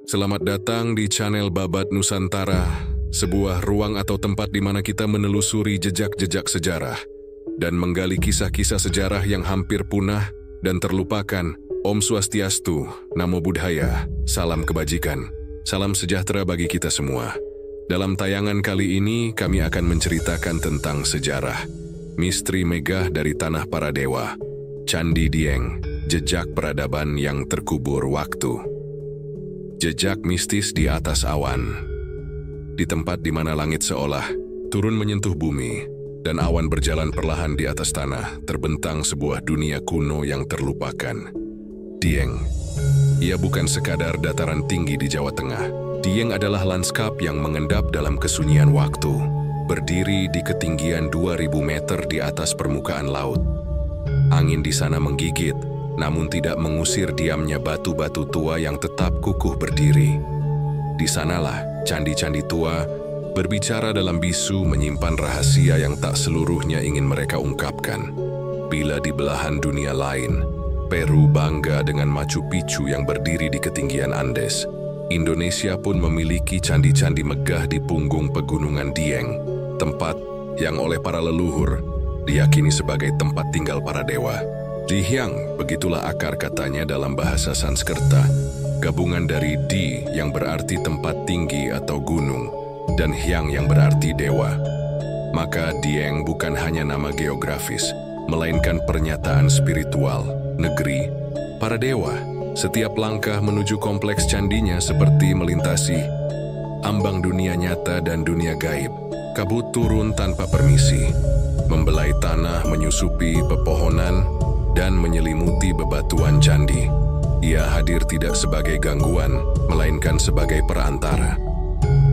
Selamat datang di channel Babat Nusantara, sebuah ruang atau tempat di mana kita menelusuri jejak-jejak sejarah dan menggali kisah-kisah sejarah yang hampir punah dan terlupakan. Om Swastiastu, Namo Buddhaya, salam kebajikan, salam sejahtera bagi kita semua. Dalam tayangan kali ini, kami akan menceritakan tentang sejarah misteri megah dari tanah para dewa, Candi Dieng, jejak peradaban yang terkubur waktu. Jejak mistis di atas awan. Di tempat di mana langit seolah turun menyentuh bumi dan awan berjalan perlahan di atas tanah, terbentang sebuah dunia kuno yang terlupakan. Dieng. Ia bukan sekadar dataran tinggi di Jawa Tengah. Dieng adalah lanskap yang mengendap dalam kesunyian waktu, berdiri di ketinggian 2000 meter di atas permukaan laut. Angin di sana menggigit, namun tidak mengusir diamnya batu-batu tua yang tetap kukuh berdiri. Di sanalah candi-candi tua berbicara dalam bisu, menyimpan rahasia yang tak seluruhnya ingin mereka ungkapkan. Bila di belahan dunia lain, Peru bangga dengan Machu Picchu yang berdiri di ketinggian Andes, Indonesia pun memiliki candi-candi megah di punggung pegunungan Dieng, tempat yang oleh para leluhur diyakini sebagai tempat tinggal para dewa. Dihyang, begitulah akar katanya dalam bahasa Sanskerta, gabungan dari Di yang berarti tempat tinggi atau gunung, dan Hyang yang berarti dewa. Maka Dieng bukan hanya nama geografis, melainkan pernyataan spiritual, negeri para dewa. Setiap langkah menuju kompleks candinya seperti melintasi ambang dunia nyata dan dunia gaib. Kabut turun tanpa permisi, membelai tanah, menyusupi pepohonan, dan menyelimuti bebatuan candi. Ia hadir tidak sebagai gangguan, melainkan sebagai perantara.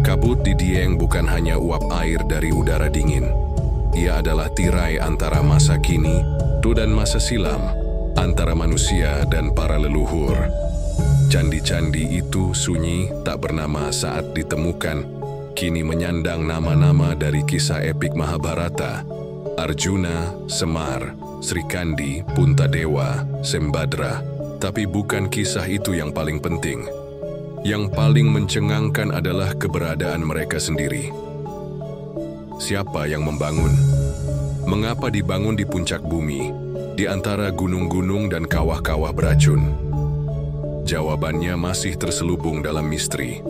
Kabut di Dieng bukan hanya uap air dari udara dingin. Ia adalah tirai antara masa kini dan masa silam, antara manusia dan para leluhur. Candi-candi itu sunyi, tak bernama saat ditemukan, kini menyandang nama-nama dari kisah epik Mahabharata: Arjuna, Semar, Srikandi, Puntadewa, Sembadra. Tapi bukan kisah itu yang paling penting. Yang paling mencengangkan adalah keberadaan mereka sendiri. Siapa yang membangun? Mengapa dibangun di puncak bumi, di antara gunung-gunung dan kawah-kawah beracun? Jawabannya masih terselubung dalam misteri.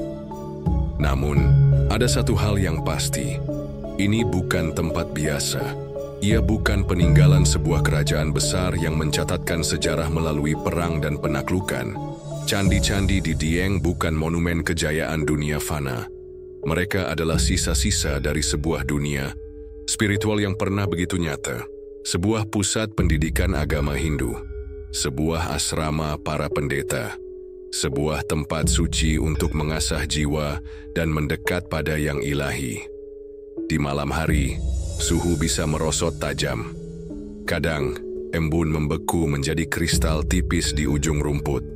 Namun, ada satu hal yang pasti. Ini bukan tempat biasa. Ia bukan peninggalan sebuah kerajaan besar yang mencatatkan sejarah melalui perang dan penaklukan. Candi-candi di Dieng bukan monumen kejayaan dunia fana. Mereka adalah sisa-sisa dari sebuah dunia spiritual yang pernah begitu nyata. Sebuah pusat pendidikan agama Hindu, sebuah asrama para pendeta, sebuah tempat suci untuk mengasah jiwa dan mendekat pada yang ilahi. Di malam hari, suhu bisa merosot tajam. Kadang, embun membeku menjadi kristal tipis di ujung rumput.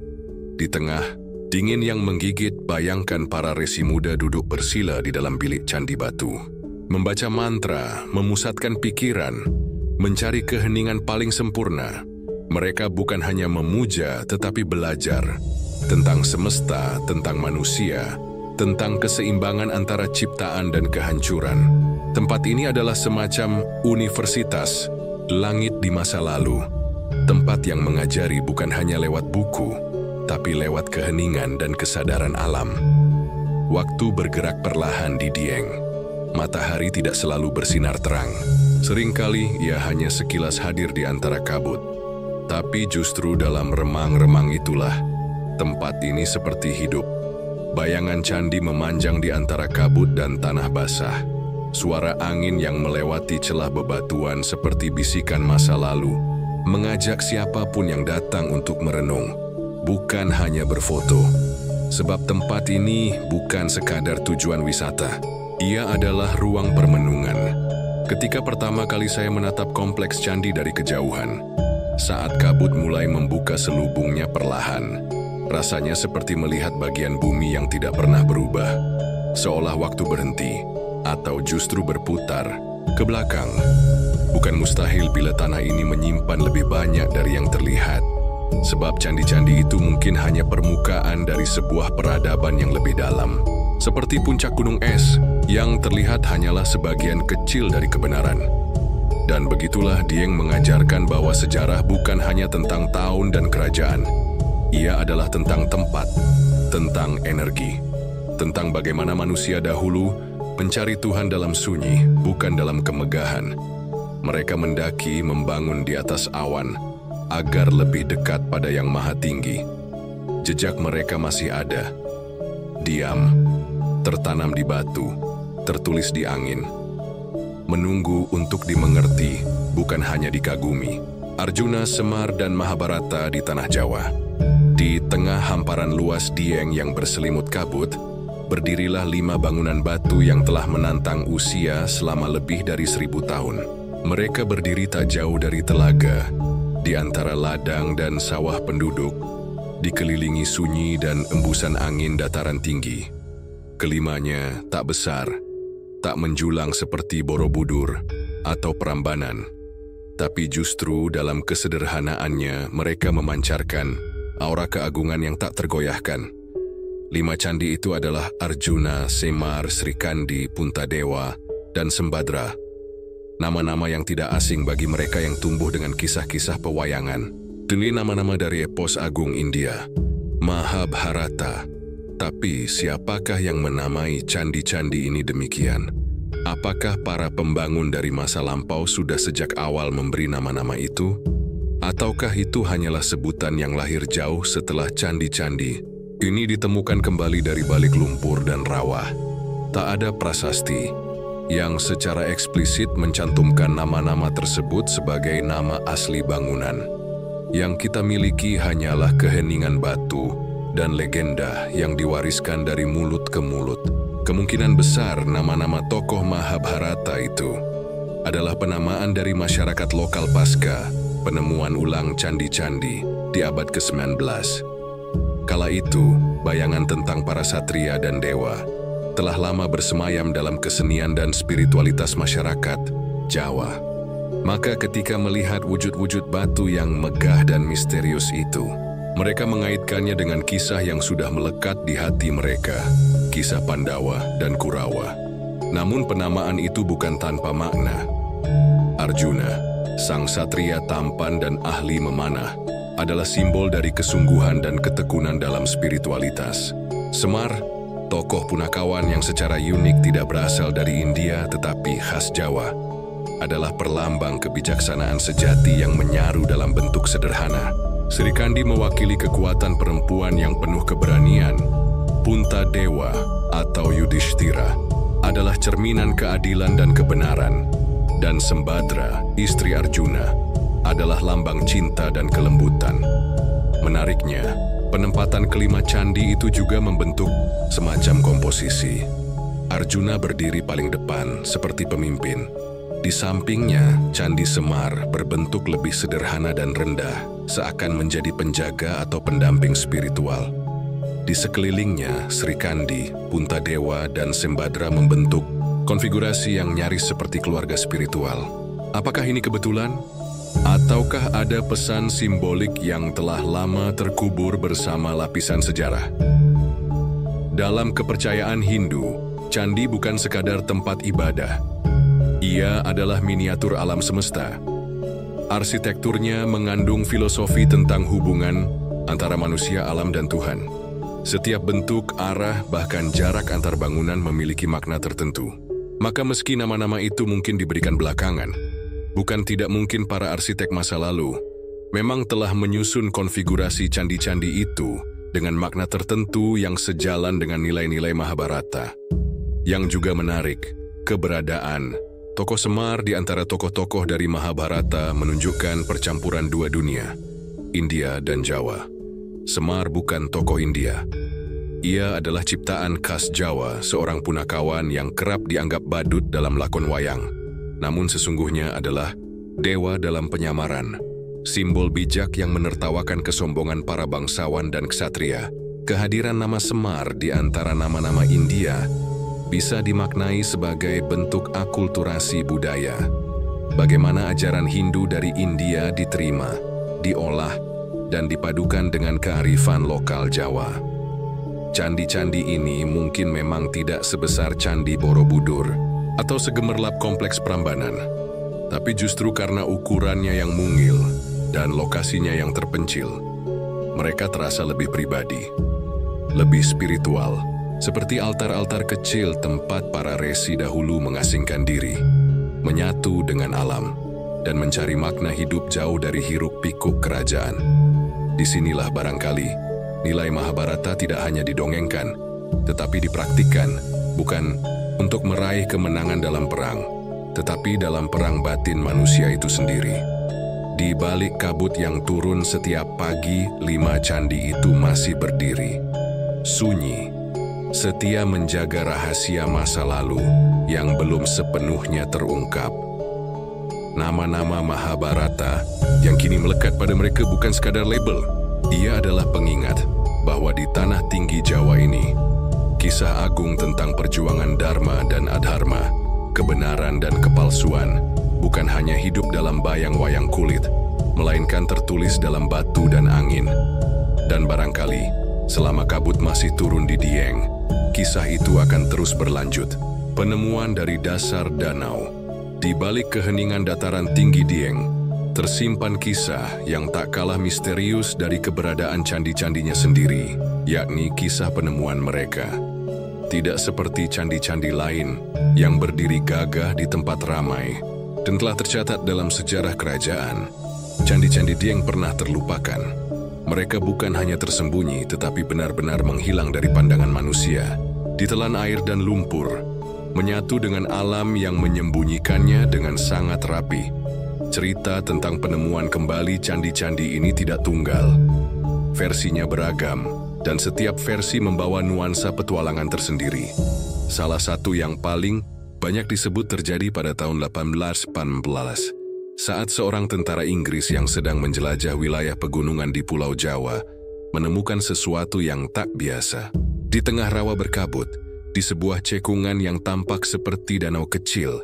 Di tengah, dingin yang menggigit. Bayangkan para resi muda duduk bersila di dalam bilik candi batu. Membaca mantra, memusatkan pikiran, mencari keheningan paling sempurna. Mereka bukan hanya memuja, tetapi belajar tentang semesta, tentang manusia, tentang keseimbangan antara ciptaan dan kehancuran. Tempat ini adalah semacam universitas langit di masa lalu. Tempat yang mengajari bukan hanya lewat buku, tapi lewat keheningan dan kesadaran alam. Waktu bergerak perlahan di Dieng. Matahari tidak selalu bersinar terang. Seringkali ia hanya sekilas hadir di antara kabut. Tapi justru dalam remang-remang itulah, tempat ini seperti hidup. Bayangan candi memanjang di antara kabut dan tanah basah. Suara angin yang melewati celah bebatuan seperti bisikan masa lalu, mengajak siapapun yang datang untuk merenung, bukan hanya berfoto. Sebab tempat ini bukan sekadar tujuan wisata. Ia adalah ruang permenungan. Ketika pertama kali saya menatap kompleks candi dari kejauhan, saat kabut mulai membuka selubungnya perlahan, rasanya seperti melihat bagian bumi yang tidak pernah berubah, seolah waktu berhenti, atau justru berputar ke belakang. Bukan mustahil bila tanah ini menyimpan lebih banyak dari yang terlihat. Sebab candi-candi itu mungkin hanya permukaan dari sebuah peradaban yang lebih dalam. Seperti puncak gunung es, yang terlihat hanyalah sebagian kecil dari kebenaran. Dan begitulah Dieng mengajarkan bahwa sejarah bukan hanya tentang tahun dan kerajaan. Ia adalah tentang tempat, tentang energi, tentang bagaimana manusia dahulu mencari Tuhan dalam sunyi, bukan dalam kemegahan. Mereka mendaki membangun di atas awan, agar lebih dekat pada Yang Maha Tinggi. Jejak mereka masih ada, diam, tertanam di batu, tertulis di angin. Menunggu untuk dimengerti, bukan hanya dikagumi. Arjuna, Semar, dan Mahabharata di tanah Jawa. Di tengah hamparan luas Dieng yang berselimut kabut, berdirilah 5 bangunan batu yang telah menantang usia selama lebih dari 1000 tahun. Mereka berdiri tak jauh dari telaga, di antara ladang dan sawah penduduk, dikelilingi sunyi dan embusan angin dataran tinggi. Kelimanya tak besar, tak menjulang seperti Borobudur atau Prambanan, tapi justru dalam kesederhanaannya mereka memancarkan aura keagungan yang tak tergoyahkan. 5 candi itu adalah Arjuna, Semar, Srikandi, Puntadewa, dan Sembadra. Nama-nama yang tidak asing bagi mereka yang tumbuh dengan kisah-kisah pewayangan. Ini nama-nama dari epos agung India, Mahabharata. Tapi siapakah yang menamai candi-candi ini demikian? Apakah para pembangun dari masa lampau sudah sejak awal memberi nama-nama itu? Ataukah itu hanyalah sebutan yang lahir jauh setelah candi-candi ini ditemukan kembali dari balik lumpur dan rawa? Tak ada prasasti yang secara eksplisit mencantumkan nama-nama tersebut sebagai nama asli bangunan. Yang kita miliki hanyalah keheningan batu dan legenda yang diwariskan dari mulut ke mulut. Kemungkinan besar nama-nama tokoh Mahabharata itu adalah penamaan dari masyarakat lokal pasca penemuan ulang candi-candi di abad ke-19. Kala itu, bayangan tentang para satria dan dewa telah lama bersemayam dalam kesenian dan spiritualitas masyarakat Jawa. Maka ketika melihat wujud-wujud batu yang megah dan misterius itu, mereka mengaitkannya dengan kisah yang sudah melekat di hati mereka, kisah Pandawa dan Kurawa. Namun penamaan itu bukan tanpa makna. Arjuna, sang satria tampan dan ahli memanah, adalah simbol dari kesungguhan dan ketekunan dalam spiritualitas. Semar, tokoh punakawan yang secara unik tidak berasal dari India tetapi khas Jawa, adalah perlambang kebijaksanaan sejati yang menyaru dalam bentuk sederhana. Srikandi mewakili kekuatan perempuan yang penuh keberanian. Puntadewa atau Yudhishthira adalah cerminan keadilan dan kebenaran. Dan Sembadra, istri Arjuna, adalah lambang cinta dan kelembutan. Menariknya, penempatan kelima candi itu juga membentuk semacam komposisi. Arjuna berdiri paling depan seperti pemimpin. Di sampingnya, Candi Semar berbentuk lebih sederhana dan rendah, seakan menjadi penjaga atau pendamping spiritual. Di sekelilingnya, Srikandi, Puntadewa, dan Sembadra membentuk konfigurasi yang nyaris seperti keluarga spiritual. Apakah ini kebetulan? Ataukah ada pesan simbolik yang telah lama terkubur bersama lapisan sejarah? Dalam kepercayaan Hindu, candi bukan sekadar tempat ibadah. Ia adalah miniatur alam semesta. Arsitekturnya mengandung filosofi tentang hubungan antara manusia, alam, dan Tuhan. Setiap bentuk, arah, bahkan jarak antar bangunan memiliki makna tertentu. Maka meski nama-nama itu mungkin diberikan belakangan, bukan tidak mungkin para arsitek masa lalu memang telah menyusun konfigurasi candi-candi itu dengan makna tertentu yang sejalan dengan nilai-nilai Mahabharata. Yang juga menarik, keberadaan tokoh Semar di antara tokoh-tokoh dari Mahabharata menunjukkan percampuran dua dunia, India dan Jawa. Semar bukan tokoh India. Ia adalah ciptaan khas Jawa, seorang punakawan yang kerap dianggap badut dalam lakon wayang. Namun sesungguhnya adalah dewa dalam penyamaran, simbol bijak yang menertawakan kesombongan para bangsawan dan ksatria. Kehadiran nama Semar di antara nama-nama India bisa dimaknai sebagai bentuk akulturasi budaya. Bagaimana ajaran Hindu dari India diterima, diolah, dan dipadukan dengan kearifan lokal Jawa. Candi-candi ini mungkin memang tidak sebesar Candi Borobudur atau segemerlap kompleks Prambanan, tapi justru karena ukurannya yang mungil dan lokasinya yang terpencil, mereka terasa lebih pribadi, lebih spiritual, seperti altar-altar kecil tempat para resi dahulu mengasingkan diri, menyatu dengan alam, dan mencari makna hidup jauh dari hiruk-pikuk kerajaan. Disinilah barangkali nilai Mahabharata tidak hanya didongengkan, tetapi dipraktikkan, bukan untuk meraih kemenangan dalam perang, tetapi dalam perang batin manusia itu sendiri. Di balik kabut yang turun setiap pagi, 5 candi itu masih berdiri, sunyi, setia menjaga rahasia masa lalu yang belum sepenuhnya terungkap. Nama-nama Mahabharata yang kini melekat pada mereka bukan sekadar label. Ia adalah pengingat bahwa di tanah tinggi Jawa ini, kisah agung tentang perjuangan Dharma dan Adharma, kebenaran dan kepalsuan, bukan hanya hidup dalam bayang-wayang kulit, melainkan tertulis dalam batu dan angin. Dan barangkali, selama kabut masih turun di Dieng, kisah itu akan terus berlanjut. Penemuan dari dasar danau. Di balik keheningan dataran tinggi Dieng, tersimpan kisah yang tak kalah misterius dari keberadaan candi-candinya sendiri, yakni kisah penemuan mereka. Tidak seperti candi-candi lain yang berdiri gagah di tempat ramai dan telah tercatat dalam sejarah kerajaan, candi-candi Dieng pernah terlupakan. Mereka bukan hanya tersembunyi, tetapi benar-benar menghilang dari pandangan manusia, ditelan air dan lumpur, menyatu dengan alam yang menyembunyikannya dengan sangat rapi. Cerita tentang penemuan kembali candi-candi ini tidak tunggal. Versinya beragam, dan setiap versi membawa nuansa petualangan tersendiri. Salah satu yang paling banyak disebut terjadi pada tahun 1818, saat seorang tentara Inggris yang sedang menjelajah wilayah pegunungan di Pulau Jawa menemukan sesuatu yang tak biasa. Di tengah rawa berkabut, di sebuah cekungan yang tampak seperti danau kecil,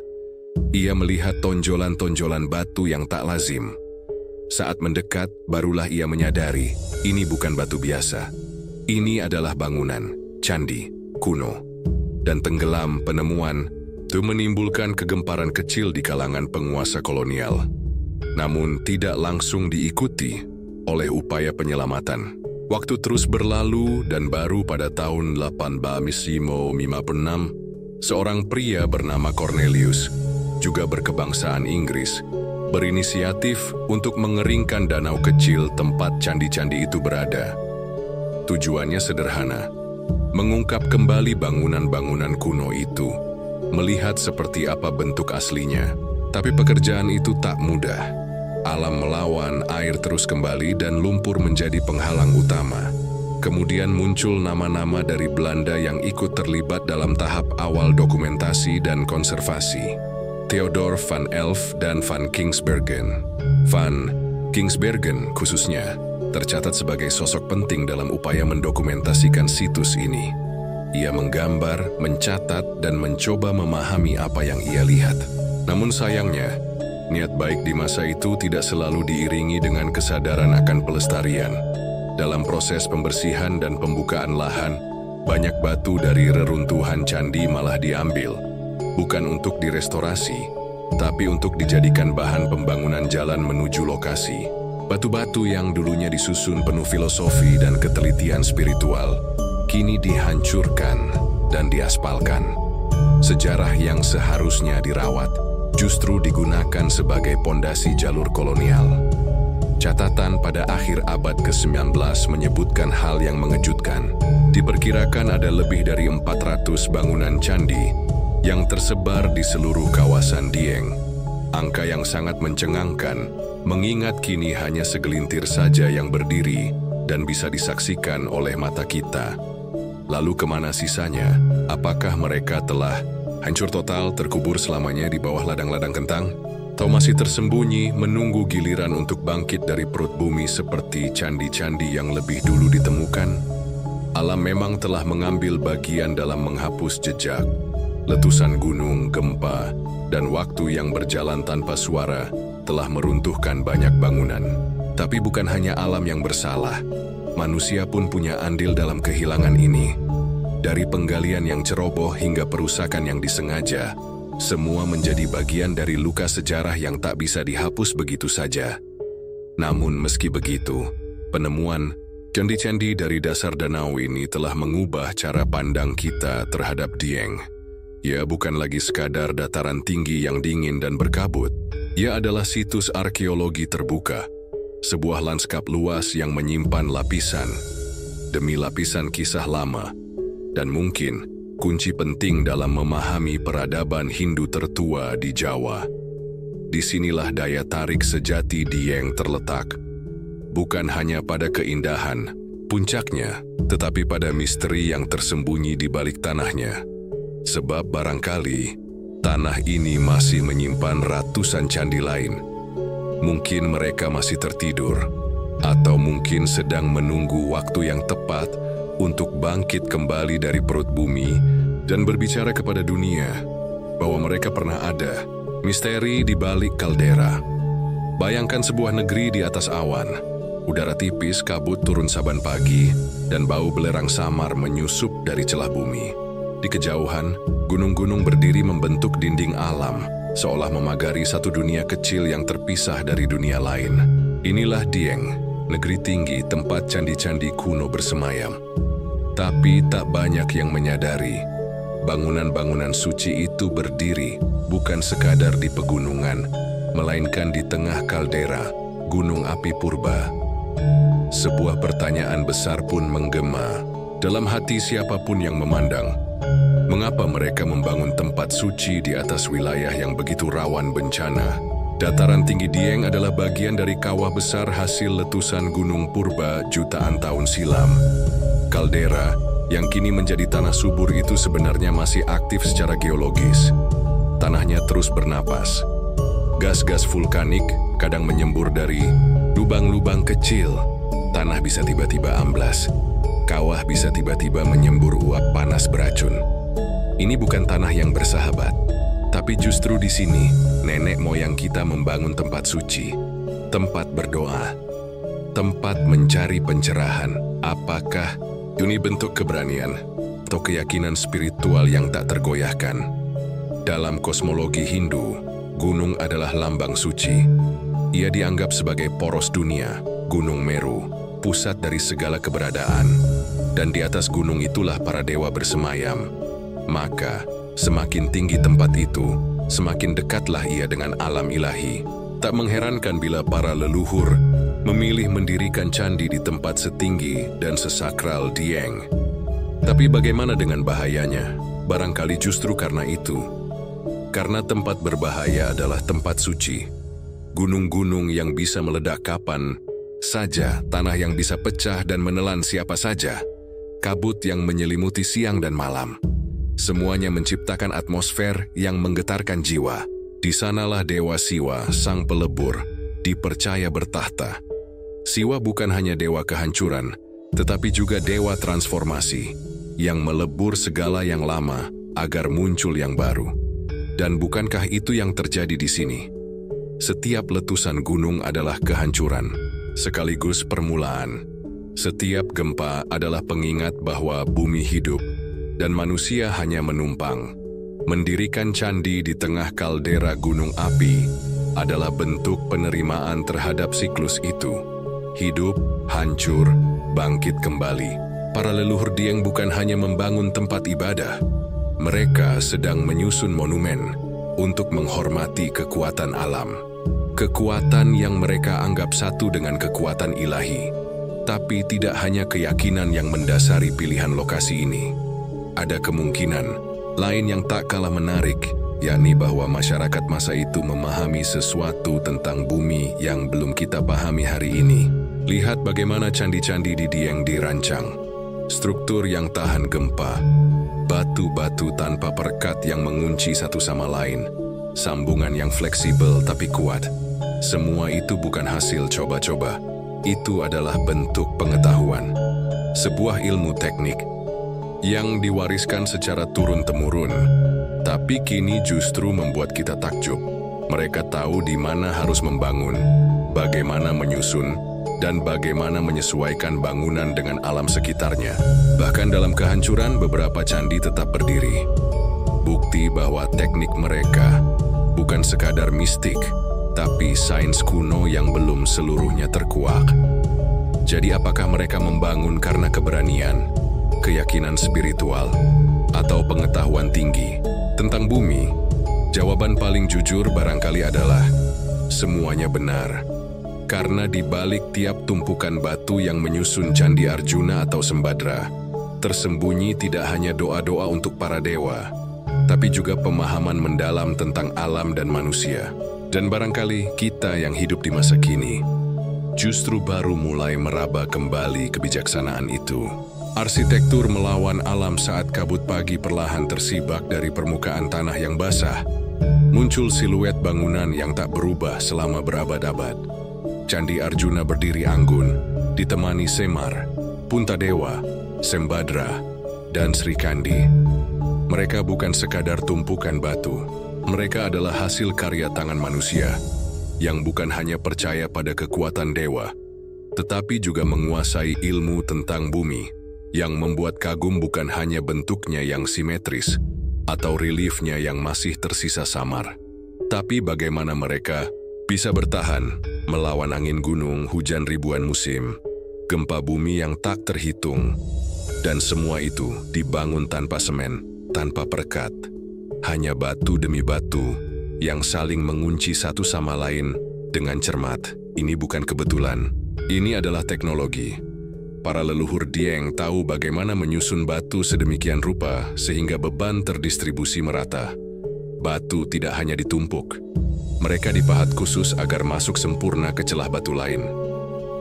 ia melihat tonjolan-tonjolan batu yang tak lazim. Saat mendekat, barulah ia menyadari, ini bukan batu biasa. Ini adalah bangunan, candi, kuno. Dan tenggelam penemuan itu menimbulkan kegemparan kecil di kalangan penguasa kolonial. Namun tidak langsung diikuti oleh upaya penyelamatan. Waktu terus berlalu dan baru pada tahun 1856, seorang pria bernama Cornelius, juga berkebangsaan Inggris, berinisiatif untuk mengeringkan danau kecil tempat candi-candi itu berada. Tujuannya sederhana, mengungkap kembali bangunan-bangunan kuno itu, melihat seperti apa bentuk aslinya. Tapi pekerjaan itu tak mudah. Alam melawan, air terus kembali dan lumpur menjadi penghalang utama. Kemudian muncul nama-nama dari Belanda yang ikut terlibat dalam tahap awal dokumentasi dan konservasi. Theodor van Elf dan Van Kingsbergen. Van Kingsbergen khususnya tercatat sebagai sosok penting dalam upaya mendokumentasikan situs ini. Ia menggambar, mencatat, dan mencoba memahami apa yang ia lihat. Namun sayangnya, niat baik di masa itu tidak selalu diiringi dengan kesadaran akan pelestarian. Dalam proses pembersihan dan pembukaan lahan, banyak batu dari reruntuhan candi malah diambil, bukan untuk direstorasi, tapi untuk dijadikan bahan pembangunan jalan menuju lokasi. Batu-batu yang dulunya disusun penuh filosofi dan ketelitian spiritual, kini dihancurkan dan diaspalkan. Sejarah yang seharusnya dirawat justru digunakan sebagai pondasi jalur kolonial. Catatan pada akhir abad ke-19 menyebutkan hal yang mengejutkan. Diperkirakan ada lebih dari 400 bangunan candi yang tersebar di seluruh kawasan Dieng. Angka yang sangat mencengangkan, mengingat kini hanya segelintir saja yang berdiri dan bisa disaksikan oleh mata kita. Lalu kemana sisanya? Apakah mereka telah hancur total, terkubur selamanya di bawah ladang-ladang kentang? Atau masih tersembunyi, menunggu giliran untuk bangkit dari perut bumi seperti candi-candi yang lebih dulu ditemukan? Alam memang telah mengambil bagian dalam menghapus jejak. Letusan gunung, gempa, dan waktu yang berjalan tanpa suara telah meruntuhkan banyak bangunan. Tapi bukan hanya alam yang bersalah, manusia pun punya andil dalam kehilangan ini. Dari penggalian yang ceroboh hingga perusakan yang disengaja, semua menjadi bagian dari luka sejarah yang tak bisa dihapus begitu saja. Namun meski begitu, penemuan candi-candi dari dasar danau ini telah mengubah cara pandang kita terhadap Dieng. Ia bukan lagi sekadar dataran tinggi yang dingin dan berkabut. Ia adalah situs arkeologi terbuka, sebuah lanskap luas yang menyimpan lapisan demi lapisan kisah lama, dan mungkin kunci penting dalam memahami peradaban Hindu tertua di Jawa. Disinilah daya tarik sejati Dieng terletak, bukan hanya pada keindahan puncaknya, tetapi pada misteri yang tersembunyi di balik tanahnya. Sebab barangkali tanah ini masih menyimpan ratusan candi lain. Mungkin mereka masih tertidur, atau mungkin sedang menunggu waktu yang tepat untuk bangkit kembali dari perut bumi dan berbicara kepada dunia bahwa mereka pernah ada. Misteri di balik kaldera. Bayangkan sebuah negeri di atas awan. Udara tipis kabut turun saban pagi, dan bau belerang samar menyusup dari celah bumi. Di kejauhan, gunung-gunung berdiri membentuk dinding alam, seolah memagari satu dunia kecil yang terpisah dari dunia lain. Inilah Dieng, negeri tinggi tempat candi-candi kuno bersemayam. Tapi tak banyak yang menyadari, bangunan-bangunan suci itu berdiri bukan sekadar di pegunungan, melainkan di tengah kaldera, gunung api purba. Sebuah pertanyaan besar pun menggema dalam hati siapapun yang memandang. Mengapa mereka membangun tempat suci di atas wilayah yang begitu rawan bencana? Dataran tinggi Dieng adalah bagian dari kawah besar hasil letusan gunung purba jutaan tahun silam. Kaldera yang kini menjadi tanah subur itu sebenarnya masih aktif secara geologis. Tanahnya terus bernapas. Gas-gas vulkanik kadang menyembur dari lubang-lubang kecil. Tanah bisa tiba-tiba amblas. Kawah bisa tiba-tiba menyembur uap panas beracun. Ini bukan tanah yang bersahabat, tapi justru di sini nenek moyang kita membangun tempat suci, tempat berdoa, tempat mencari pencerahan. Apakah ini bentuk keberanian atau keyakinan spiritual yang tak tergoyahkan? Dalam kosmologi Hindu, gunung adalah lambang suci. Ia dianggap sebagai poros dunia, Gunung Meru, pusat dari segala keberadaan. Dan di atas gunung itulah para dewa bersemayam. Maka, semakin tinggi tempat itu, semakin dekatlah ia dengan alam ilahi. Tak mengherankan bila para leluhur memilih mendirikan candi di tempat setinggi dan sesakral Dieng. Tapi bagaimana dengan bahayanya? Barangkali justru karena itu. Karena tempat berbahaya adalah tempat suci. Gunung-gunung yang bisa meledak kapan saja, tanah yang bisa pecah dan menelan siapa saja, kabut yang menyelimuti siang dan malam. Semuanya menciptakan atmosfer yang menggetarkan jiwa. Di sanalah Dewa Siwa, sang pelebur, dipercaya bertahta. Siwa bukan hanya dewa kehancuran, tetapi juga dewa transformasi, yang melebur segala yang lama agar muncul yang baru. Dan bukankah itu yang terjadi di sini? Setiap letusan gunung adalah kehancuran, sekaligus permulaan. Setiap gempa adalah pengingat bahwa bumi hidup, dan manusia hanya menumpang. Mendirikan candi di tengah kaldera gunung api adalah bentuk penerimaan terhadap siklus itu. Hidup, hancur, bangkit kembali. Para leluhur Dieng bukan hanya membangun tempat ibadah. Mereka sedang menyusun monumen untuk menghormati kekuatan alam. Kekuatan yang mereka anggap satu dengan kekuatan ilahi. Tapi tidak hanya keyakinan yang mendasari pilihan lokasi ini. Ada kemungkinan lain yang tak kalah menarik, yakni bahwa masyarakat masa itu memahami sesuatu tentang bumi yang belum kita pahami hari ini. Lihat bagaimana candi-candi di Dieng dirancang. Struktur yang tahan gempa, batu-batu tanpa perekat yang mengunci satu sama lain, sambungan yang fleksibel tapi kuat. Semua itu bukan hasil coba-coba. Itu adalah bentuk pengetahuan. Sebuah ilmu teknik yang diwariskan secara turun-temurun, tapi kini justru membuat kita takjub. Mereka tahu di mana harus membangun, bagaimana menyusun, dan bagaimana menyesuaikan bangunan dengan alam sekitarnya. Bahkan dalam kehancuran, beberapa candi tetap berdiri. Bukti bahwa teknik mereka bukan sekadar mistik, tapi sains kuno yang belum seluruhnya terkuak. Jadi apakah mereka membangun karena keberanian, keyakinan spiritual, atau pengetahuan tinggi tentang bumi? Jawaban paling jujur barangkali adalah semuanya benar. Karena di balik tiap tumpukan batu yang menyusun Candi Arjuna atau Sembadra, tersembunyi tidak hanya doa-doa untuk para dewa, tapi juga pemahaman mendalam tentang alam dan manusia. Dan barangkali kita yang hidup di masa kini justru baru mulai meraba kembali kebijaksanaan itu. Arsitektur melawan alam saat kabut pagi perlahan tersibak dari permukaan tanah yang basah. Muncul siluet bangunan yang tak berubah selama berabad-abad. Candi Arjuna berdiri anggun, ditemani Semar, Puntadewa, Sembadra, dan Sri Kandi. Mereka bukan sekadar tumpukan batu. Mereka adalah hasil karya tangan manusia yang bukan hanya percaya pada kekuatan dewa, tetapi juga menguasai ilmu tentang bumi, yang membuat kagum bukan hanya bentuknya yang simetris atau reliefnya yang masih tersisa samar, tapi bagaimana mereka bisa bertahan melawan angin gunung, hujan ribuan musim, gempa bumi yang tak terhitung, dan semua itu dibangun tanpa semen, tanpa perekat, hanya batu demi batu yang saling mengunci satu sama lain dengan cermat. Ini bukan kebetulan, ini adalah teknologi. Para leluhur Dieng tahu bagaimana menyusun batu sedemikian rupa sehingga beban terdistribusi merata. Batu tidak hanya ditumpuk, mereka dipahat khusus agar masuk sempurna ke celah batu lain.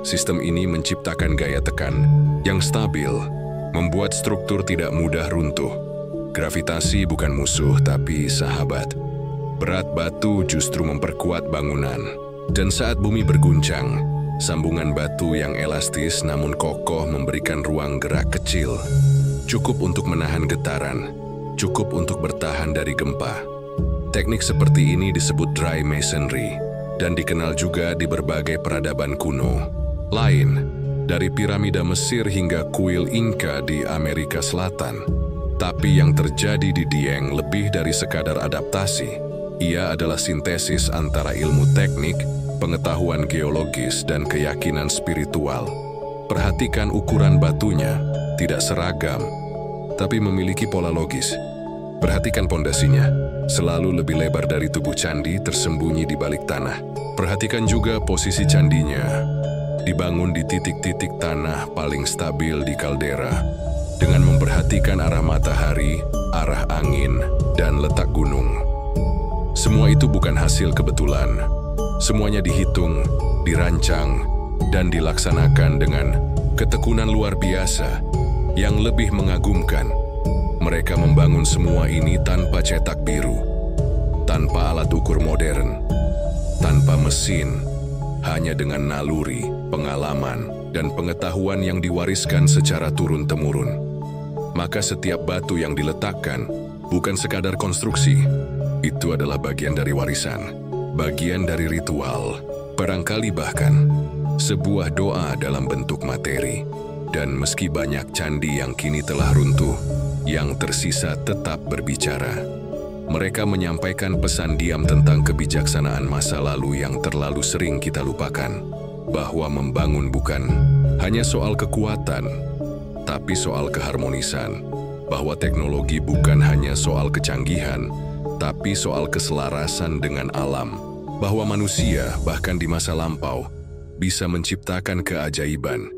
Sistem ini menciptakan gaya tekan yang stabil, membuat struktur tidak mudah runtuh. Gravitasi bukan musuh, tapi sahabat. Berat batu justru memperkuat bangunan. Dan saat bumi berguncang, sambungan batu yang elastis namun kokoh memberikan ruang gerak kecil. Cukup untuk menahan getaran, cukup untuk bertahan dari gempa. Teknik seperti ini disebut dry masonry dan dikenal juga di berbagai peradaban kuno lain, dari piramida Mesir hingga kuil Inca di Amerika Selatan. Tapi yang terjadi di Dieng lebih dari sekadar adaptasi. Ia adalah sintesis antara ilmu teknik, pengetahuan geologis, dan keyakinan spiritual. Perhatikan ukuran batunya, tidak seragam, tapi memiliki pola logis. Perhatikan pondasinya, selalu lebih lebar dari tubuh candi tersembunyi di balik tanah. Perhatikan juga posisi candinya, dibangun di titik-titik tanah paling stabil di kaldera, dengan memperhatikan arah matahari, arah angin, dan letak gunung. Semua itu bukan hasil kebetulan. Semuanya dihitung, dirancang, dan dilaksanakan dengan ketekunan luar biasa yang lebih mengagumkan. Mereka membangun semua ini tanpa cetak biru, tanpa alat ukur modern, tanpa mesin, hanya dengan naluri, pengalaman, dan pengetahuan yang diwariskan secara turun-temurun. Maka setiap batu yang diletakkan bukan sekadar konstruksi, itu adalah bagian dari warisan, bagian dari ritual, barangkali bahkan sebuah doa dalam bentuk materi. Dan meski banyak candi yang kini telah runtuh, yang tersisa tetap berbicara. Mereka menyampaikan pesan diam tentang kebijaksanaan masa lalu yang terlalu sering kita lupakan, bahwa membangun bukan hanya soal kekuatan, tapi soal keharmonisan, bahwa teknologi bukan hanya soal kecanggihan, tapi soal keselarasan dengan alam, bahwa manusia bahkan di masa lampau bisa menciptakan keajaiban,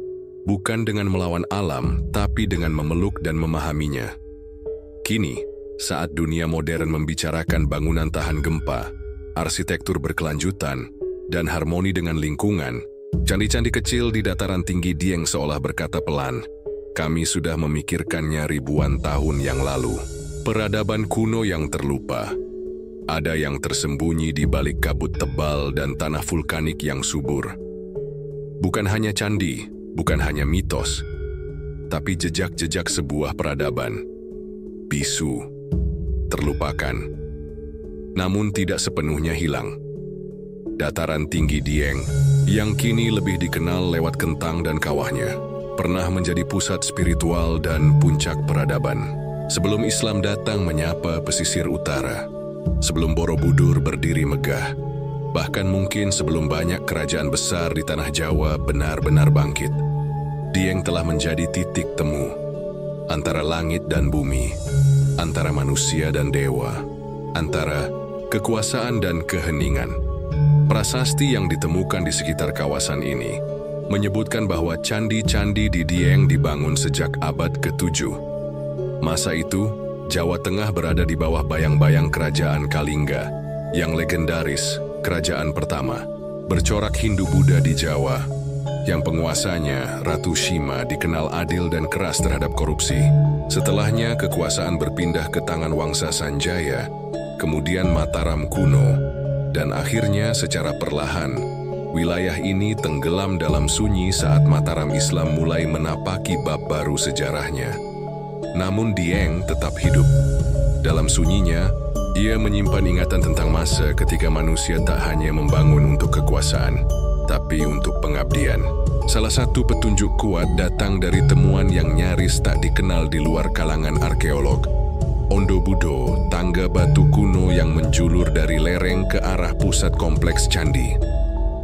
bukan dengan melawan alam, tapi dengan memeluk dan memahaminya. Kini, saat dunia modern membicarakan bangunan tahan gempa, arsitektur berkelanjutan, dan harmoni dengan lingkungan, candi-candi kecil di dataran tinggi Dieng seolah berkata pelan, kami sudah memikirkannya ribuan tahun yang lalu. Peradaban kuno yang terlupa. Ada yang tersembunyi di balik kabut tebal dan tanah vulkanik yang subur. Bukan hanya candi, bukan hanya mitos, tapi jejak-jejak sebuah peradaban. Bisu, terlupakan, namun tidak sepenuhnya hilang. Dataran tinggi Dieng yang kini lebih dikenal lewat Kentang dan kawahnya, pernah menjadi pusat spiritual dan puncak peradaban. Sebelum Islam datang menyapa pesisir utara, sebelum Borobudur berdiri megah, bahkan mungkin sebelum banyak kerajaan besar di tanah Jawa benar-benar bangkit, Dieng telah menjadi titik temu antara langit dan bumi, antara manusia dan dewa, antara kekuasaan dan keheningan. Prasasti yang ditemukan di sekitar kawasan ini menyebutkan bahwa candi-candi di Dieng dibangun sejak abad ke-7. Masa itu, Jawa Tengah berada di bawah bayang-bayang kerajaan Kalingga yang legendaris, kerajaan pertama bercorak Hindu-Buddha di Jawa, yang penguasanya, Ratu Shima, dikenal adil dan keras terhadap korupsi. Setelahnya, kekuasaan berpindah ke tangan Wangsa Sanjaya, kemudian Mataram kuno, dan akhirnya secara perlahan, wilayah ini tenggelam dalam sunyi saat Mataram Islam mulai menapaki bab baru sejarahnya. Namun Dieng tetap hidup. Dalam sunyinya, ia menyimpan ingatan tentang masa ketika manusia tak hanya membangun untuk kekuasaan, tapi untuk pengabdian. Salah satu petunjuk kuat datang dari temuan yang nyaris tak dikenal di luar kalangan arkeolog. Ondo Budo, tangga batu kuno yang menjulur dari lereng ke arah pusat kompleks candi.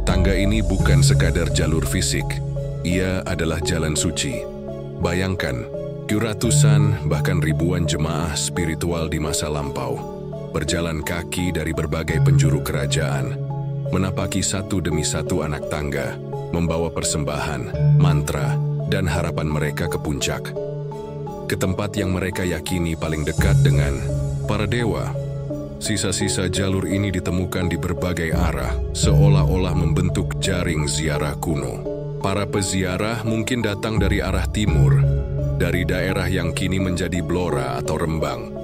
Tangga ini bukan sekadar jalur fisik, ia adalah jalan suci. Bayangkan, ratusan bahkan ribuan jemaah spiritual di masa lampau berjalan kaki dari berbagai penjuru kerajaan, menapaki satu demi satu anak tangga, membawa persembahan, mantra, dan harapan mereka ke puncak, ke tempat yang mereka yakini paling dekat dengan para dewa. Sisa-sisa jalur ini ditemukan di berbagai arah, seolah-olah membentuk jaring ziarah kuno. Para peziarah mungkin datang dari arah timur, dari daerah yang kini menjadi Blora atau Rembang,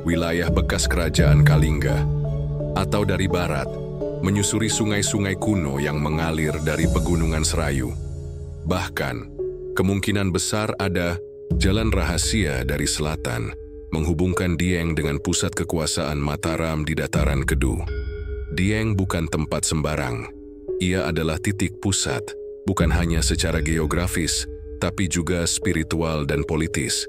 wilayah bekas kerajaan Kalingga, atau dari barat, menyusuri sungai-sungai kuno yang mengalir dari pegunungan Serayu. Bahkan, kemungkinan besar ada jalan rahasia dari selatan, menghubungkan Dieng dengan pusat kekuasaan Mataram di dataran Kedu. Dieng bukan tempat sembarang. Ia adalah titik pusat, bukan hanya secara geografis, tapi juga spiritual dan politis.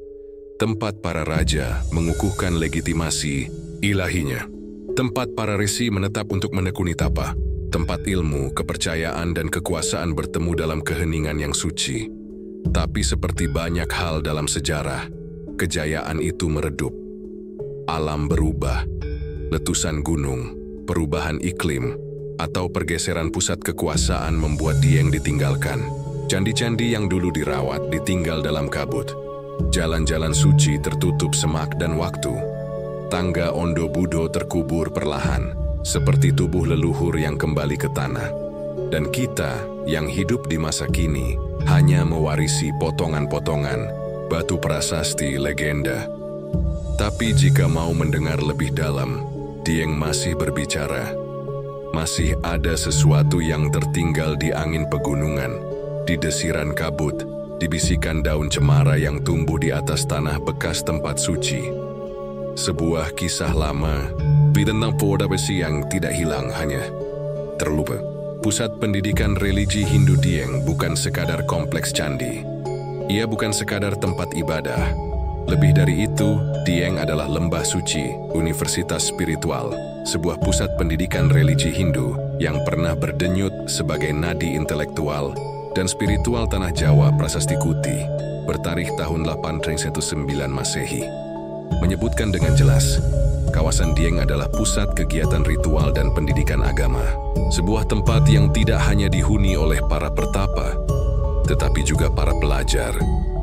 Tempat para raja mengukuhkan legitimasi ilahinya. Tempat para resi menetap untuk menekuni tapa. Tempat ilmu, kepercayaan, dan kekuasaan bertemu dalam keheningan yang suci. Tapi seperti banyak hal dalam sejarah, kejayaan itu meredup. Alam berubah, letusan gunung, perubahan iklim, atau pergeseran pusat kekuasaan membuat Dieng ditinggalkan. Candi-candi yang dulu dirawat ditinggal dalam kabut. Jalan-jalan suci tertutup semak dan waktu. Tangga Ondo Budo terkubur perlahan, seperti tubuh leluhur yang kembali ke tanah. Dan kita yang hidup di masa kini hanya mewarisi potongan-potongan batu prasasti legenda. Tapi jika mau mendengar lebih dalam, Dieng masih berbicara. Masih ada sesuatu yang tertinggal di angin pegunungan, di desiran kabut, di bisikan daun cemara yang tumbuh di atas tanah bekas tempat suci. Sebuah kisah lama, tentang poda besi yang tidak hilang, hanya terlupa. Pusat pendidikan religi Hindu Dieng bukan sekadar kompleks candi. Ia bukan sekadar tempat ibadah. Lebih dari itu, Dieng adalah lembah suci, universitas spiritual, sebuah pusat pendidikan religi Hindu yang pernah berdenyut sebagai nadi intelektual dan spiritual tanah Jawa Prasasti Kuti, bertarikh tahun 819 Masehi. Menyebutkan dengan jelas, kawasan Dieng adalah pusat kegiatan ritual dan pendidikan agama. Sebuah tempat yang tidak hanya dihuni oleh para pertapa, tetapi juga para pelajar,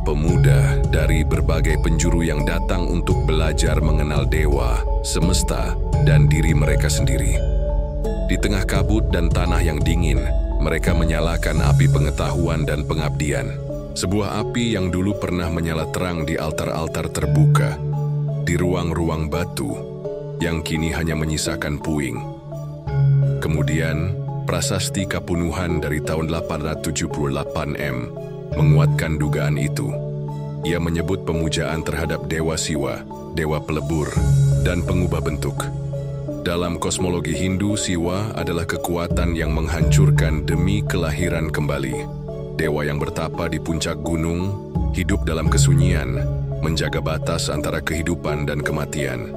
pemuda dari berbagai penjuru yang datang untuk belajar mengenal dewa, semesta, dan diri mereka sendiri. Di tengah kabut dan tanah yang dingin, mereka menyalakan api pengetahuan dan pengabdian. Sebuah api yang dulu pernah menyala terang di altar-altar terbuka, di ruang-ruang batu, yang kini hanya menyisakan puing. Kemudian, prasasti Kapunuhan dari tahun 878 M menguatkan dugaan itu. Ia menyebut pemujaan terhadap Dewa Siwa, Dewa Pelebur, dan pengubah bentuk. Dalam kosmologi Hindu, Siwa adalah kekuatan yang menghancurkan demi kelahiran kembali. Dewa yang bertapa di puncak gunung, hidup dalam kesunyian, menjaga batas antara kehidupan dan kematian.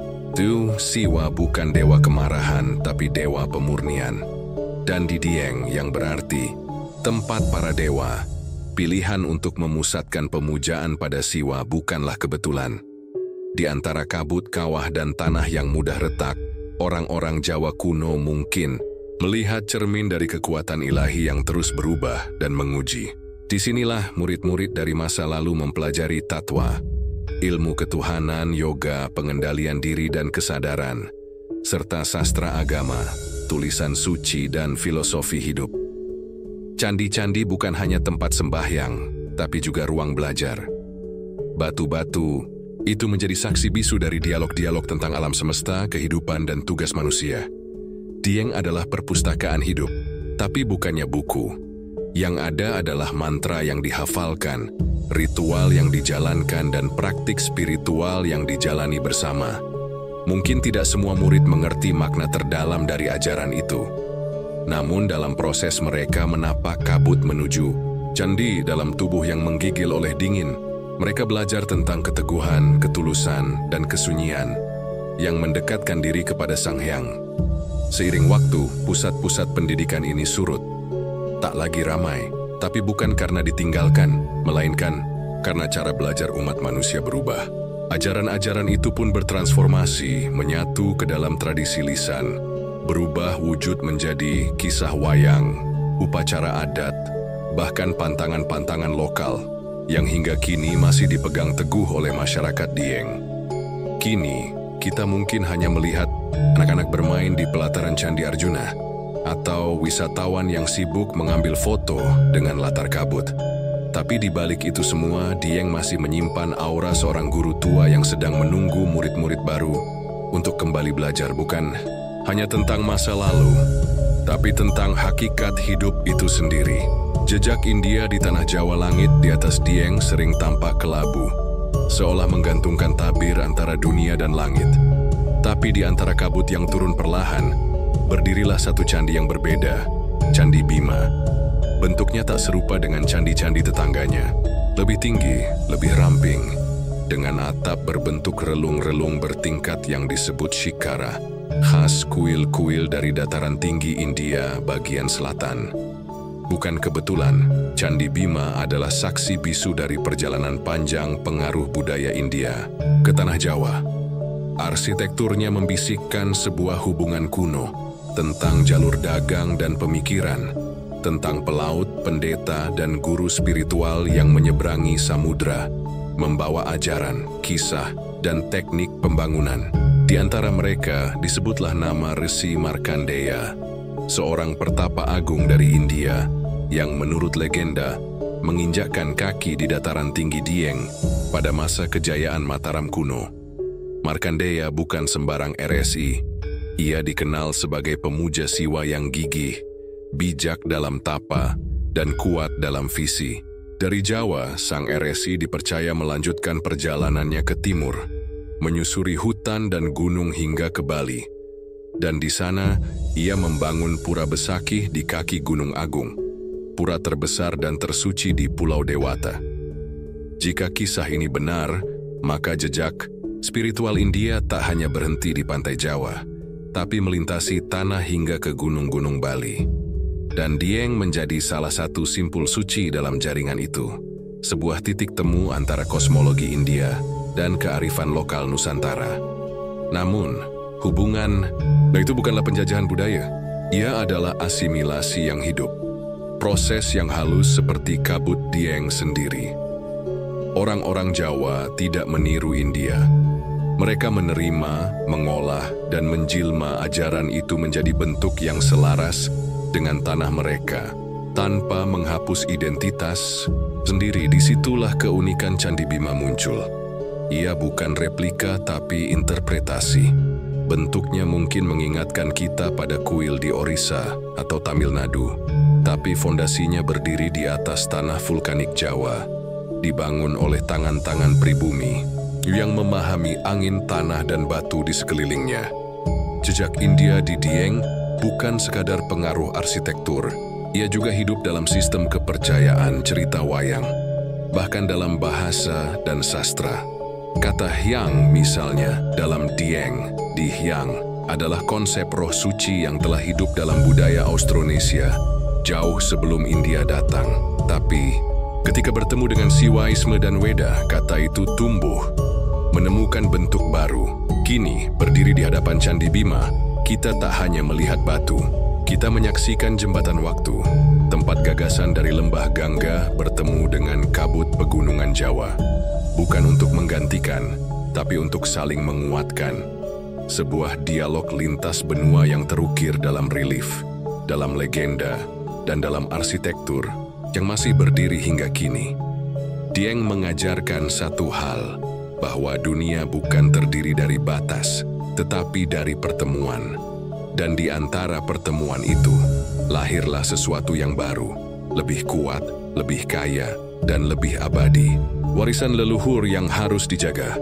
Siwa bukan dewa kemarahan, tapi dewa pemurnian. Dan di Dieng yang berarti tempat para dewa, pilihan untuk memusatkan pemujaan pada Siwa bukanlah kebetulan. Di antara kabut, kawah, dan tanah yang mudah retak, orang-orang Jawa kuno mungkin melihat cermin dari kekuatan ilahi yang terus berubah dan menguji. Disinilah murid-murid dari masa lalu mempelajari tatwa, ilmu ketuhanan, yoga, pengendalian diri dan kesadaran, serta sastra agama, tulisan suci, dan filosofi hidup. Candi-candi bukan hanya tempat sembahyang, tapi juga ruang belajar. Batu-batu itu menjadi saksi bisu dari dialog-dialog tentang alam semesta, kehidupan, dan tugas manusia. Dieng adalah perpustakaan hidup, tapi bukannya buku. Yang ada adalah mantra yang dihafalkan, ritual yang dijalankan, dan praktik spiritual yang dijalani bersama. Mungkin tidak semua murid mengerti makna terdalam dari ajaran itu. Namun dalam proses mereka menapak kabut menuju candi dalam tubuh yang menggigil oleh dingin, mereka belajar tentang keteguhan, ketulusan, dan kesunyian yang mendekatkan diri kepada Sang Hyang. Seiring waktu, pusat-pusat pendidikan ini surut. Tak lagi ramai, tapi bukan karena ditinggalkan, melainkan karena cara belajar umat manusia berubah. Ajaran-ajaran itu pun bertransformasi, menyatu ke dalam tradisi lisan, berubah wujud menjadi kisah wayang, upacara adat, bahkan pantangan-pantangan lokal yang hingga kini masih dipegang teguh oleh masyarakat Dieng. Kini, kita mungkin hanya melihat anak-anak bermain di pelataran Candi Arjuna, atau wisatawan yang sibuk mengambil foto dengan latar kabut. Tapi di balik itu semua, Dieng masih menyimpan aura seorang guru tua yang sedang menunggu murid-murid baru untuk kembali belajar, bukan hanya tentang masa lalu, tapi tentang hakikat hidup itu sendiri. Jejak India di tanah Jawa, langit di atas Dieng sering tampak kelabu, seolah menggantungkan tabir antara dunia dan langit. Tapi di antara kabut yang turun perlahan, berdirilah satu candi yang berbeda, Candi Bima. Bentuknya tak serupa dengan candi-candi tetangganya. Lebih tinggi, lebih ramping, dengan atap berbentuk relung-relung bertingkat yang disebut shikara, khas kuil-kuil dari dataran tinggi India bagian selatan. Bukan kebetulan, Candi Bima adalah saksi bisu dari perjalanan panjang pengaruh budaya India ke tanah Jawa. Arsitekturnya membisikkan sebuah hubungan kuno tentang jalur dagang dan pemikiran, tentang pelaut, pendeta, dan guru spiritual yang menyeberangi samudra, membawa ajaran, kisah, dan teknik pembangunan. Di antara mereka disebutlah nama Resi Markandeya, seorang pertapa agung dari India yang menurut legenda menginjakkan kaki di dataran tinggi Dieng pada masa kejayaan Mataram kuno. Markandeya bukan sembarang RSI. Ia dikenal sebagai pemuja Siwa yang gigih, bijak dalam tapa, dan kuat dalam visi. Dari Jawa, sang RSI dipercaya melanjutkan perjalanannya ke timur, menyusuri hutan dan gunung hingga ke Bali. Dan di sana, ia membangun Pura Besakih di kaki Gunung Agung, pura terbesar dan tersuci di Pulau Dewata. Jika kisah ini benar, maka jejak spiritual India tak hanya berhenti di pantai Jawa, tapi melintasi tanah hingga ke gunung-gunung Bali. Dan Dieng menjadi salah satu simpul suci dalam jaringan itu, sebuah titik temu antara kosmologi India dan kearifan lokal Nusantara. Namun, hubungan itu bukanlah penjajahan budaya. Ia adalah asimilasi yang hidup, proses yang halus seperti kabut Dieng sendiri. Orang-orang Jawa tidak meniru India. Mereka menerima, mengolah, dan menjilma ajaran itu menjadi bentuk yang selaras dengan tanah mereka, tanpa menghapus identitas sendiri. Disitulah keunikan Candi Bima muncul. Ia bukan replika tapi interpretasi. Bentuknya mungkin mengingatkan kita pada kuil di Orissa atau Tamil Nadu, tapi fondasinya berdiri di atas tanah vulkanik Jawa, dibangun oleh tangan-tangan pribumi yang memahami angin, tanah, dan batu di sekelilingnya. Jejak India di Dieng bukan sekadar pengaruh arsitektur, ia juga hidup dalam sistem kepercayaan cerita wayang, bahkan dalam bahasa dan sastra. Kata Hyang misalnya dalam Dieng, di Hyang, adalah konsep roh suci yang telah hidup dalam budaya Austronesia jauh sebelum India datang. Tapi, ketika bertemu dengan Siwaisme dan Weda, kata itu tumbuh, menemukan bentuk baru. Kini, berdiri di hadapan Candi Bima, kita tak hanya melihat batu, kita menyaksikan jembatan waktu, tempat gagasan dari lembah Gangga bertemu dengan kabut pegunungan Jawa. Bukan untuk menggantikan, tapi untuk saling menguatkan. Sebuah dialog lintas benua yang terukir dalam relief, dalam legenda, dan dalam arsitektur yang masih berdiri hingga kini. Dieng mengajarkan satu hal, bahwa dunia bukan terdiri dari batas, tetapi dari pertemuan. Dan di antara pertemuan itu, lahirlah sesuatu yang baru, lebih kuat, lebih kaya, dan lebih abadi. Warisan leluhur yang harus dijaga.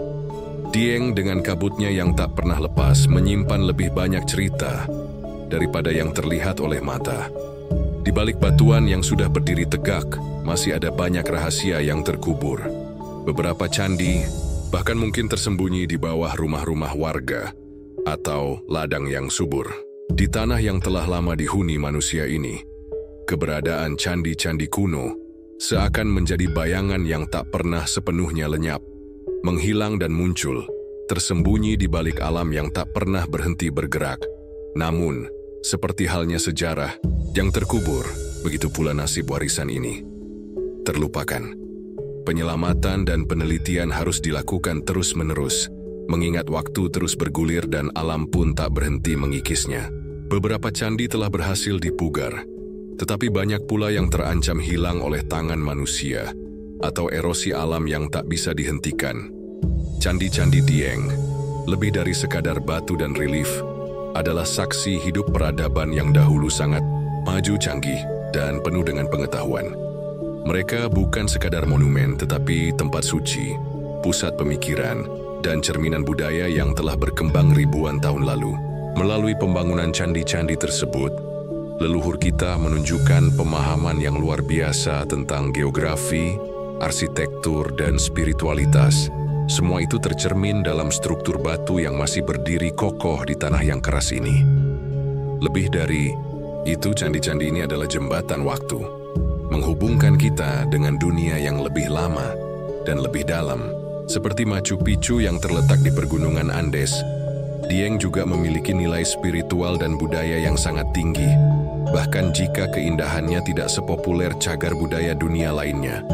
Dieng dengan kabutnya yang tak pernah lepas menyimpan lebih banyak cerita daripada yang terlihat oleh mata. Di balik batuan yang sudah berdiri tegak, masih ada banyak rahasia yang terkubur. Beberapa candi bahkan mungkin tersembunyi di bawah rumah-rumah warga atau ladang yang subur. Di tanah yang telah lama dihuni manusia ini, keberadaan candi-candi kuno seakan menjadi bayangan yang tak pernah sepenuhnya lenyap, menghilang dan muncul, tersembunyi di balik alam yang tak pernah berhenti bergerak. Namun, seperti halnya sejarah yang terkubur, begitu pula nasib warisan ini terlupakan. Penyelamatan dan penelitian harus dilakukan terus-menerus, mengingat waktu terus bergulir dan alam pun tak berhenti mengikisnya. Beberapa candi telah berhasil dipugar, tetapi banyak pula yang terancam hilang oleh tangan manusia atau erosi alam yang tak bisa dihentikan. Candi-candi Dieng, lebih dari sekadar batu dan relief, adalah saksi hidup peradaban yang dahulu sangat maju, canggih, dan penuh dengan pengetahuan. Mereka bukan sekadar monumen, tetapi tempat suci, pusat pemikiran, dan cerminan budaya yang telah berkembang ribuan tahun lalu. Melalui pembangunan candi-candi tersebut, leluhur kita menunjukkan pemahaman yang luar biasa tentang geografi, arsitektur, dan spiritualitas. Semua itu tercermin dalam struktur batu yang masih berdiri kokoh di tanah yang keras ini. Lebih dari itu, candi-candi ini adalah jembatan waktu, menghubungkan kita dengan dunia yang lebih lama dan lebih dalam. Seperti Machu Picchu yang terletak di pergunungan Andes, Dieng juga memiliki nilai spiritual dan budaya yang sangat tinggi, bahkan jika keindahannya tidak sepopuler cagar budaya dunia lainnya.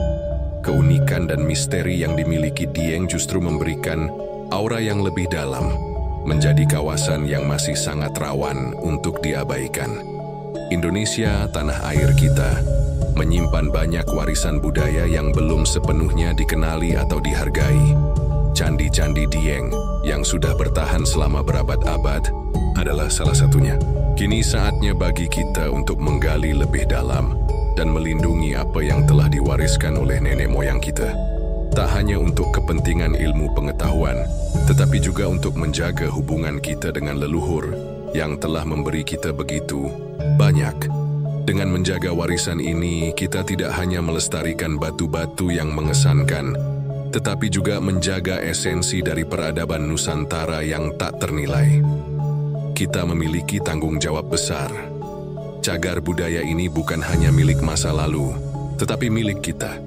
Keunikan dan misteri yang dimiliki Dieng justru memberikan aura yang lebih dalam, menjadi kawasan yang masih sangat rawan untuk diabaikan. Indonesia, tanah air kita, menyimpan banyak warisan budaya yang belum sepenuhnya dikenali atau dihargai. Candi-candi Dieng yang sudah bertahan selama berabad-abad adalah salah satunya. Kini saatnya bagi kita untuk menggali lebih dalam dan melindungi apa yang telah diwariskan oleh nenek moyang kita. Tak hanya untuk kepentingan ilmu pengetahuan, tetapi juga untuk menjaga hubungan kita dengan leluhur yang telah memberi kita begitu banyak. Dengan menjaga warisan ini, kita tidak hanya melestarikan batu-batu yang mengesankan, tetapi juga menjaga esensi dari peradaban Nusantara yang tak ternilai. Kita memiliki tanggung jawab besar. Cagar budaya ini bukan hanya milik masa lalu, tetapi milik kita,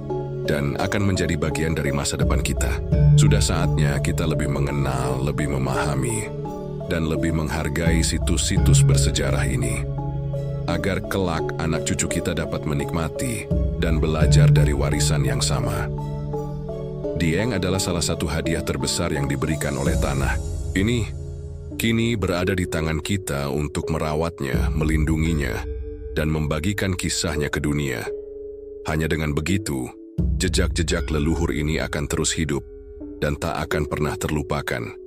dan akan menjadi bagian dari masa depan kita. Sudah saatnya kita lebih mengenal, lebih memahami, dan lebih menghargai situs-situs bersejarah ini, agar kelak anak cucu kita dapat menikmati dan belajar dari warisan yang sama. Dieng adalah salah satu hadiah terbesar yang diberikan oleh tanah. Ini kini berada di tangan kita untuk merawatnya, melindunginya, dan membagikan kisahnya ke dunia. Hanya dengan begitu, jejak-jejak leluhur ini akan terus hidup dan tak akan pernah terlupakan.